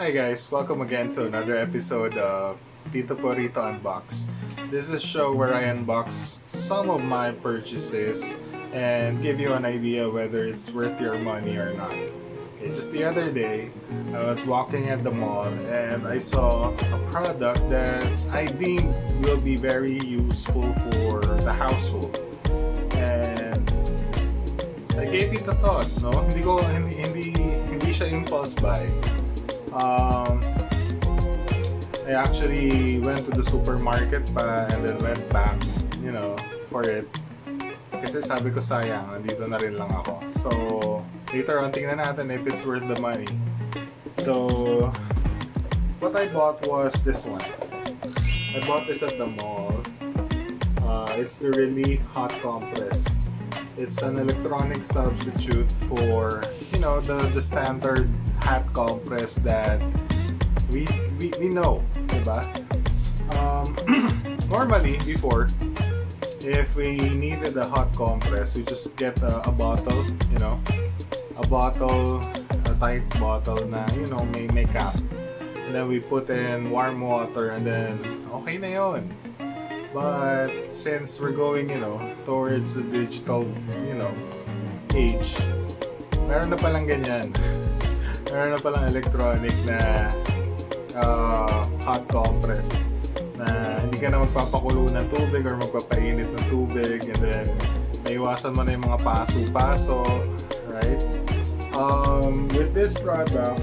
Hi guys, welcome again to another episode of Tito Poorito Unbox. This is a show where I unbox some of my purchases and give you an idea whether it's worth your money or not. Okay, just the other day, I was walking at the mall and I saw a product that I deemed will be very useful for the household. And I gave it a thought, no? Hindi siya impulse buy. I actually went to the supermarket pa and then went back, for it. Kasi sabi ko sayang, nandito na rin lang ako. So, later on, tingnan natin if it's worth the money. So, what I bought was this one. I bought this at the mall. It's the Relief Hot Compress. It's an electronic substitute for, the standard hot compress that we know, diba? Normally, before, if we needed a hot compress, we just get a bottle, a tight bottle na, may cap. And then we put in warm water and then okay na yon. But since we're going, towards the digital, age, meron na palang ganyan. Meron na palang electronic na hot compress na hindi ka na magpapakulo ng tubig or magpapainit ng tubig, and then maiwasan mo na yung mga paso-paso, right? With this product,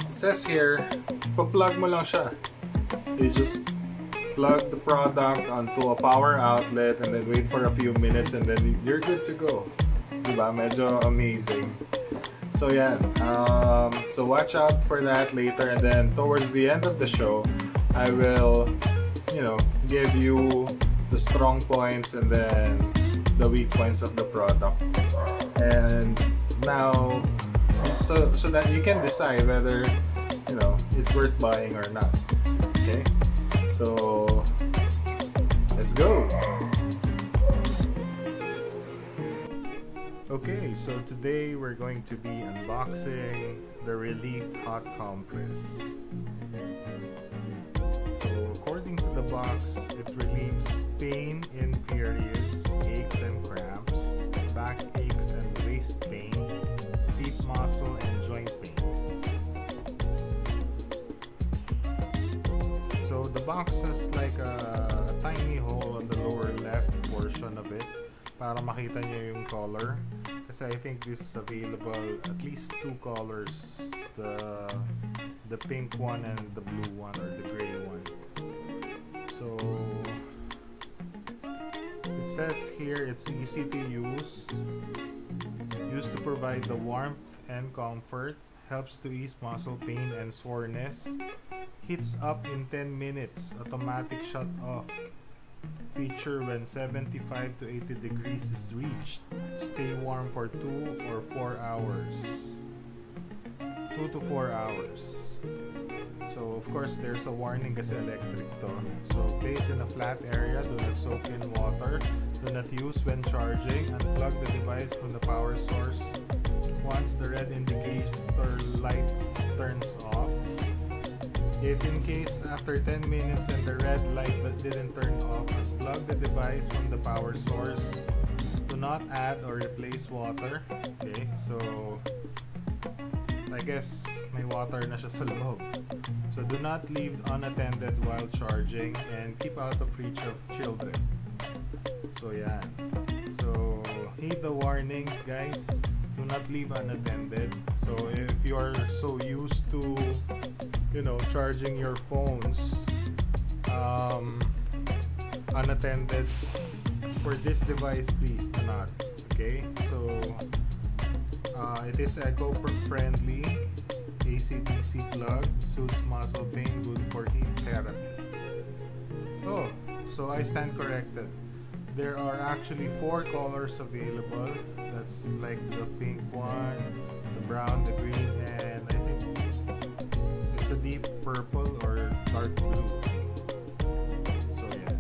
it says here, pa-plug mo lang siya. You just plug the product onto a power outlet and then wait for a few minutes and then you're good to go. Diba? Medyo amazing. So yeah, so watch out for that later, and then towards the end of the show, I will, give you the strong points and then the weak points of the product. And now, so that you can decide whether, it's worth buying or not. Okay? So, let's go! Okay, so today we're going to be unboxing the Relief Hot Compress. So according to the box, it relieves pain in periods, aches and cramps, back aches and waist pain, deep muscle and joint pains. So the box has like a tiny hole on the lower left portion of it para makita niyo yung color. Kasi I think this is available at least two colors, the pink one and the blue one, or the gray one. So it says here it's easy to use, used to provide the warmth and comfort, helps to ease muscle pain and soreness, heats up in 10 minutes, automatic shut off, feature when 75 to 80 degrees is reached, stay warm for 2 or 4 hours. 2 to 4 hours. So of course there's a warning kasi electric to. So place in a flat area, do not soak in water, do not use when charging, unplug the device from the power source once the red indicator light turns off. If in case after 10 minutes and the red light didn't turn off, unplug the device from the power source. Do not add or replace water. Okay, so I guess may water na siya sa loob. So do not leave unattended while charging and keep out of reach of children. So yan. So heed the warnings, guys. Do not leave unattended. So if you are so used to charging your phones unattended, for this device please do not. Okay, so it is eco-friendly, AC/DC plug, suits muscle pain, good for heat therapy. Oh, so I stand corrected. There are actually 4 colors available. That's like the pink one, the brown, the green, and I think it's a deep purple or dark blue. So yeah.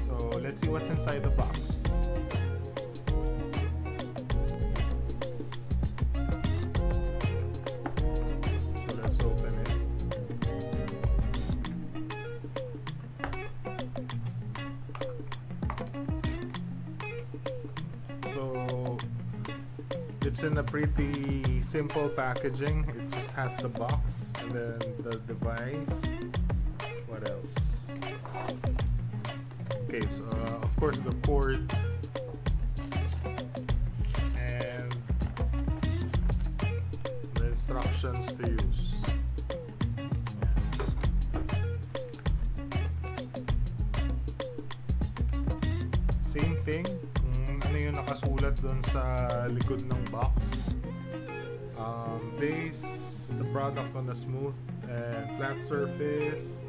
So let's see what's inside the box. It's in a pretty simple packaging. It just has the box and then the device. What else? Okay, so of course the cord and the instructions to use. Same thing, ano yung nakasulat dun sa likod ng box. Base the product on a smooth and flat surface.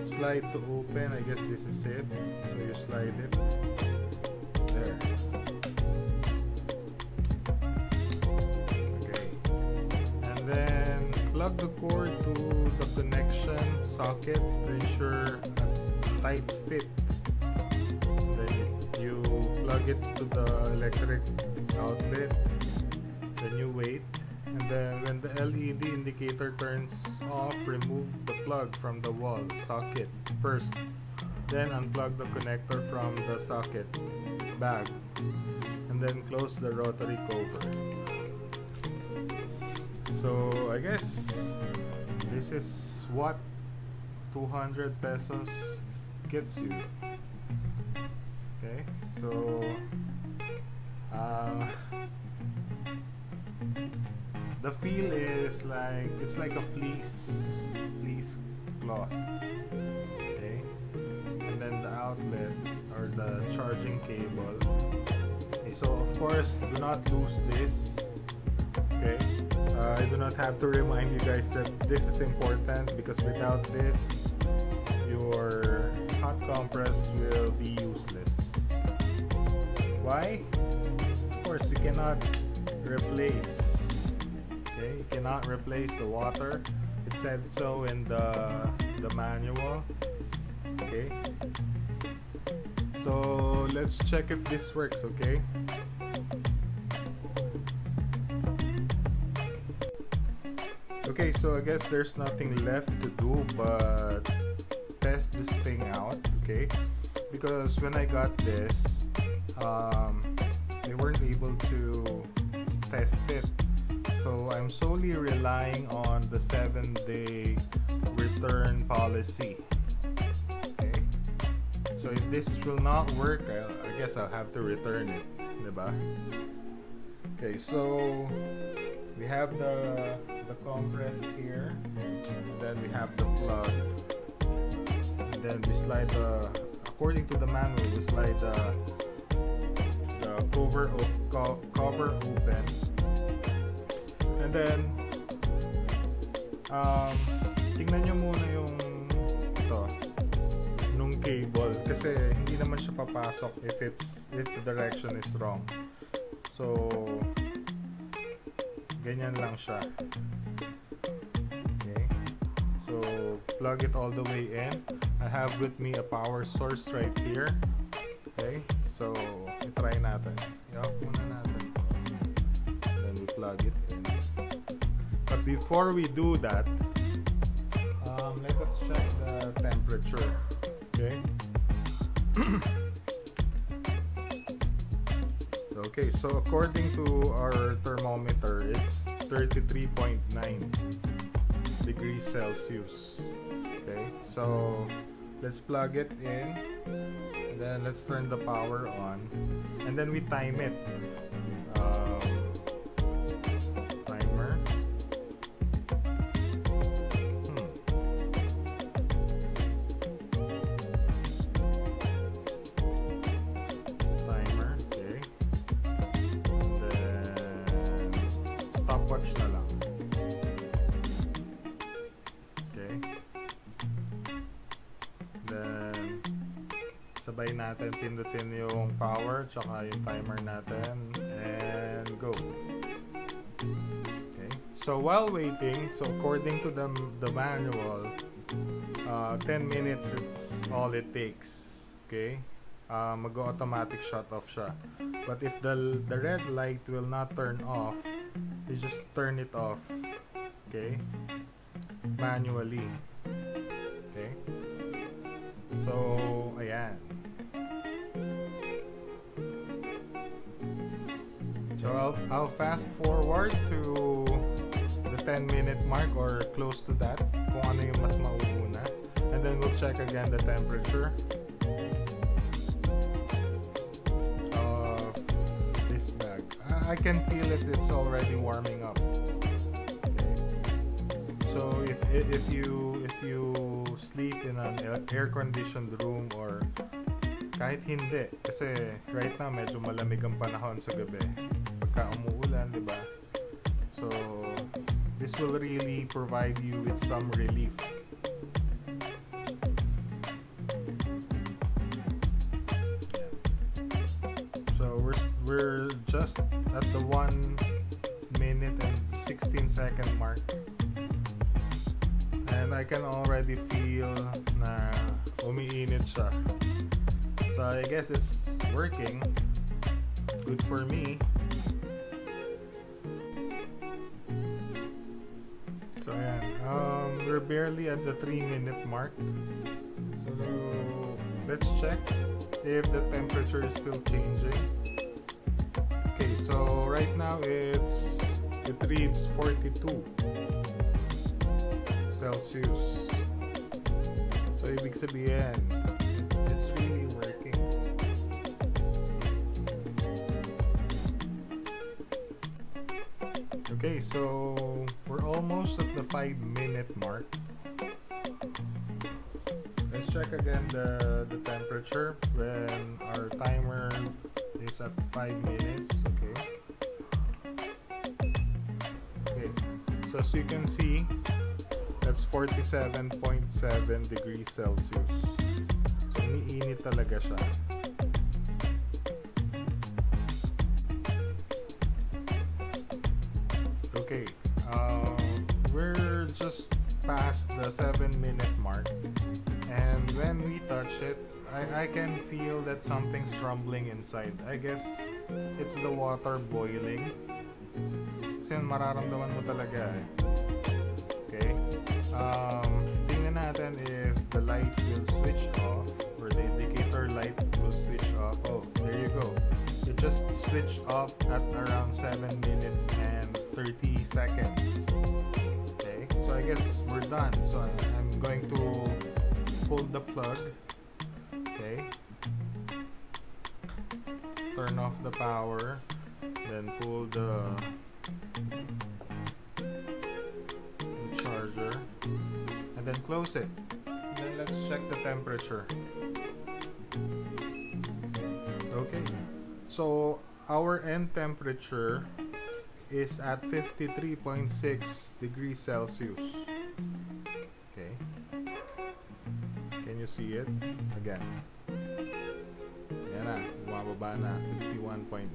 Slide to open. I guess this is it. So you slide it. There. Okay. And then plug the cord to the connection socket to ensure a tight fit. Then you plug it to the electric outlet. Then you wait. And then when the LED indicator turns off, remove the plug from the wall socket first. Then unplug the connector from the socket bag. And then close the rotary cover. So I guess this is what 200 pesos gets you. Okay, so the feel is like it's like a fleece cloth. Okay, and then the outlet or the charging cable. Okay, so of course do not lose this. Okay, I do not have to remind you guys that this is important because without this your hot compress will be useless. Why? Of course you cannot replace. Okay, you cannot replace the water. It said so in the manual. Okay, so let's check if this works. Okay, okay, so I guess there's nothing left to do but test this thing out. Okay, because when I got this, they weren't able to test it. So I'm solely relying on the 7-day return policy. Okay. So if this will not work, I guess I'll have to return it, diba? Okay, so we have the compress here, and then we have the plug, and then we slide according to the manual, we slide the cover open. And then tingnan nyo muna yung nung cable kasi hindi naman siya papasok if the direction is wrong. So ganyan lang siya. Okay, so plug it all the way in. I have with me a power source right here. Okay, so i-try natin. I-off muna natin. Then we plug it in. But before we do that, let us check the temperature. Okay. Okay, so according to our thermometer, it's 33.9 degrees Celsius. Okay, so let's plug it in, and then let's turn the power on, and then we time it. Timer. Timer, okay. And then stopwatch na lang. Okay. Then sabay natin pindutin yung power tsaka yung timer natin and go. Okay. So while waiting, so according to the manual, 10 minutes it's all it takes. Okay. Mag-automatic shut off siya. But if the red light will not turn off, you just turn it off. Okay. Manually. Okay. So ayan. So So I'll fast forward to the 10-minute mark or close to that, kung ano yung mas mauuna. And then we'll check again the temperature of this bag. I can feel it, it's already warming up. Okay. So if you sleep in an air-conditioned room or kahit hindi, kasi right now medyo malamig ang panahon sa gabi pagka umuulan, di ba? So this will really provide you with some relief. So we're just at the 1 minute and 16-second mark, and I can already feel na umiinit siya. So I guess it's working. Good for me. So ayan, we're barely at the 3-minute mark. So let's check if the temperature is still changing. Okay, so right now it reads 42 Celsius. So ibig sabihin, it's really working. Okay, so we're almost at the 5-minute mark. Let's check again the temperature when our timer is at 5 minutes. Okay, so as you can see, that's 47.7 degrees Celsius. So umiinit talaga siya. Okay, we're just past the 7-minute mark, and when we touch it, I can feel that something's rumbling inside. I guess it's the water boiling. Kasi mararamdaman mo talaga eh. Okay, tingnan natin if the light will switch off, or the indicator light will switch off. Oh, there you go. It just switched off at around 7 minutes and 30 seconds. Okay, so I guess we're done. So I'm going to pull the plug. Okay, turn off the power, then pull the charger, and then close it. And then let's check the temperature. Okay, so our end temperature is at 53.6 degrees Celsius. Okay, can you see it? Again, yan na, bumababa na, 51.9.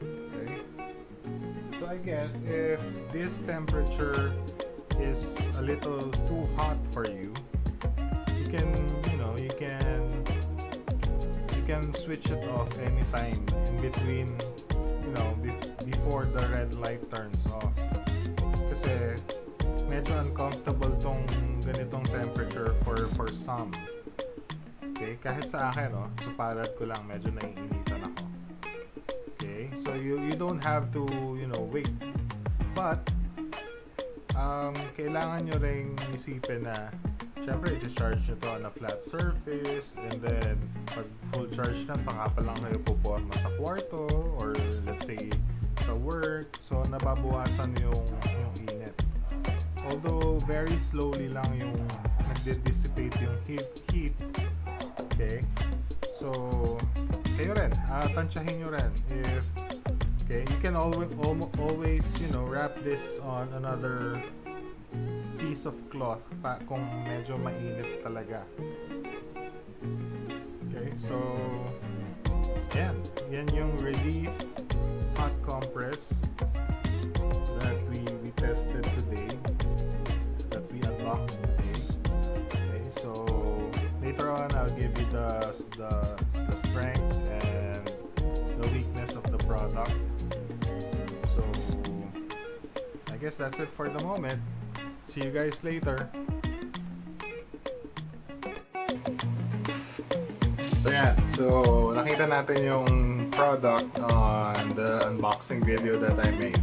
Okay, so I guess if this temperature is a little too hot for you, you can switch it off anytime in between, before the red light turns off. Kasi medyo uncomfortable tong ganitong temperature for some. Okay, kahit sa akin, sa palad ko lang medyo naiinitan ako. Okay, so you don't have to, wait. But kailangan nyo ring isipin na syempre i-charge nyo to on a flat surface, and then pag full charge na, saka pa lang kayo puporma sa kwarto or let's say sa work. So nababawasan yung init. Although very slowly lang yung nagde-dissipate yung heat. Okay, so kayo rin, tansyahin nyo rin if you can always wrap this on another piece of cloth kung medyo mainit talaga. Okay, so yan yung Relief hot compress that we tested today, that we unboxed today. Okay, so later on I'll give you the strengths and the weakness of the product. So I guess that's it for the moment. See you guys later. So yan, so nakita natin yung product on the unboxing video that I made.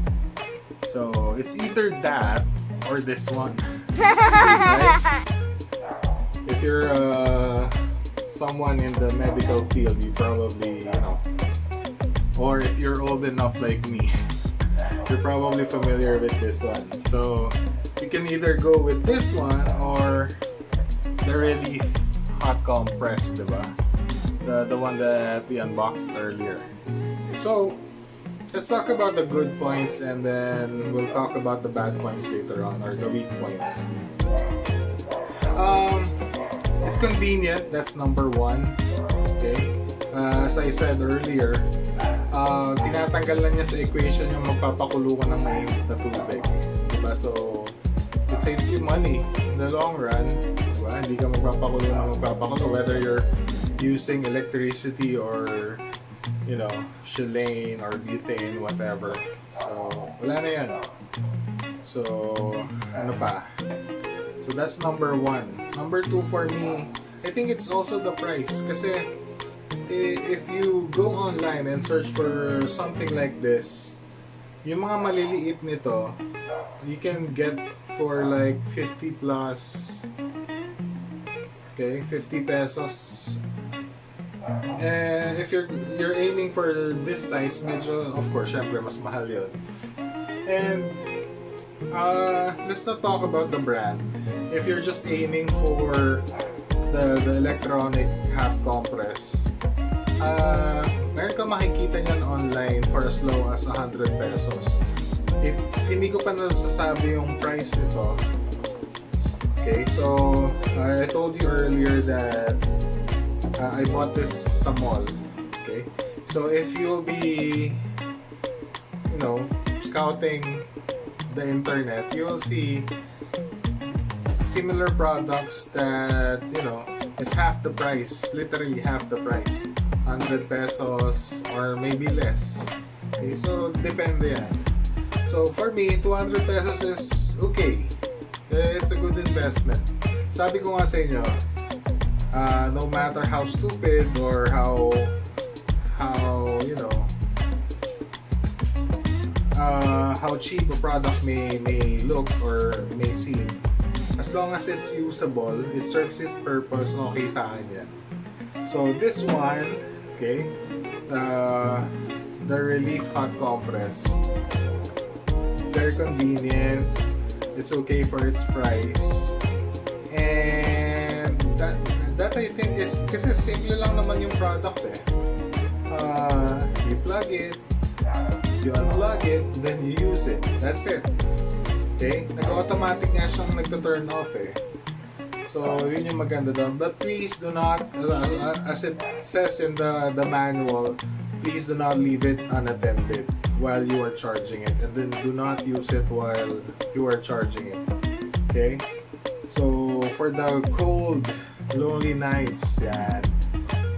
So it's either that or this one. Right? If you're someone in the medical field, you probably, you know, or if you're old enough like me, you're probably familiar with this one. So you can either go with this one or the really hot compress, diba? The one that we unboxed earlier. So let's talk about the good points and then we'll talk about the bad points later on, or the weak points. It's convenient, that's number one. Okay? As I said earlier, tinatanggal lang niya sa equation yung magpapakulo ka ng mainit na tubig. Diba? So, it saves you money in the long run. Diba? Hindi ka magpapakulo whether you're using electricity or, you know, Chilean or butane, whatever. So, wala na yan. So, ano pa? So, that's number one. Number two for me, I think it's also the price. Kasi, if you go online and search for something like this, yung mga maliliit nito, you can get for like 50 plus, okay, 50 pesos. And if you're aiming for this size, medyo, of course, syempre, mas mahal yun. And, let's not talk about the brand. If you're just aiming for the electronic hot compress, meron ka makikita niyan online for as low as 100 pesos. If hindi ko pa nasasabi yung price nito, okay, so I told you earlier that I bought this sa mall. Okay, so if you'll be, you know, scouting the internet, you will see similar products that, you know, it's half the price, literally half the price, 100 pesos or maybe less. Okay, so depende yan. So for me, 200 pesos is okay. It's a good investment. Sabi ko nga sa inyo, no matter how stupid or how you know, how cheap a product may look or may seem, as long as it's usable, it serves its purpose, okay sa akin yan. So this one, okay, the Relief Hot Compress, very convenient, it's okay for its price, and that I think is, kasi simple lang naman yung product eh. You plug it, you unplug it, then you use it. That's it. Okay? Nag-automatic nga siyang nagto-turn off eh. So, yun yung maganda doon. But please do not, as it says in the manual, please do not leave it unattended while you are charging it. And then do not use it while you are charging it. Okay? So, for the cold, lonely nights, yan.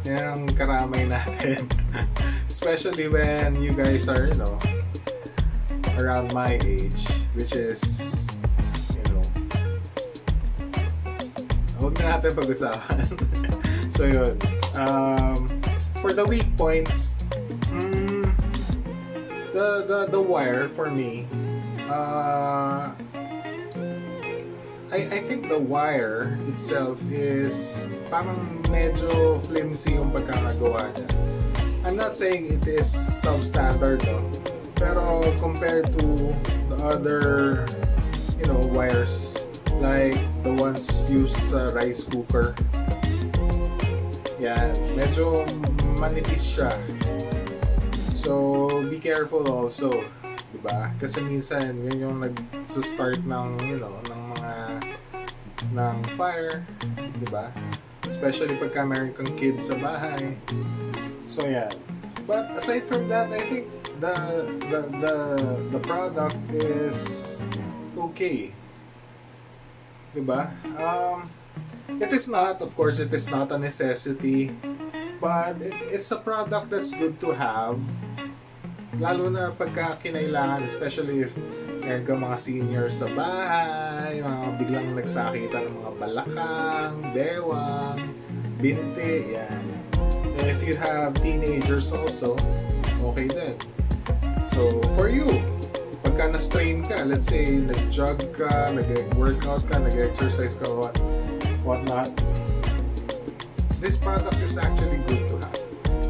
Yan ang karamay natin. Especially when you guys are, you know, around my age, which is, you know, huwag na natin pag-usapan. So yun, for the weak points, the wire for me, I think the wire itself is parang medyo flimsy yung pagkakagawa niya. I'm not saying it is substandard though, pero compared to the other, you know, wires like the ones used sa rice cooker, yeah, medyo manipis siya. So be careful also, diba? Kasi minsan yun yung nag-start ng, you know, ng fire, diba? Especially pagka meron kang kids sa bahay. So yeah. But aside from that, I think the product is okay. Diba? It is not, of course, it is not a necessity, but it's a product that's good to have. Lalo na pagka kinailangan, especially if meron ka mga seniors sa bahay, mga biglang nagsakita ng mga balakang, bewang, binte, yan. If you have teenagers also, okay din. So, for you, pagka na-strain ka, let's say, nag-jog ka, nag-workout ka, nag-exercise ka, whatnot, this product is actually good to have.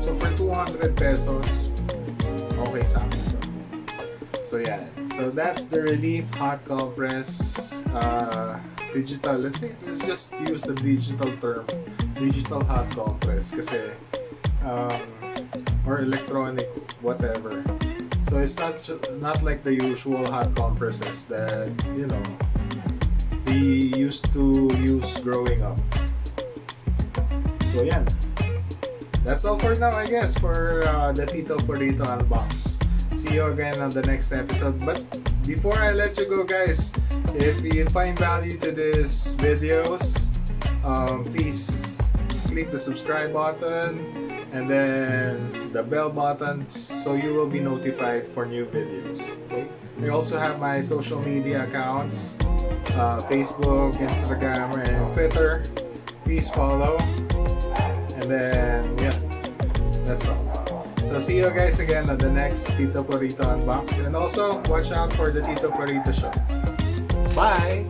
So, for 200 pesos, okay sa akin. So, yeah. So, that's the Relief Hot Compress digital. Let's just use the digital term. Digital hot compress. Kasi, or electronic, whatever. So, it's not like the usual hot compresses that, you know, we used to use growing up. So, yeah. That's all for now, I guess, for the Tito Poorito Unbox. See you again on the next episode. But before I let you go, guys, if you find value to these videos, please click the subscribe button and then the bell button so you will be notified for new videos. Okay? I also have my social media accounts, Facebook, Instagram, and Twitter. Please follow. And then, yeah, that's all. So see you guys again on the next Tito Poorito Unbox. And also, watch out for the Tito Poorito Show. Bye!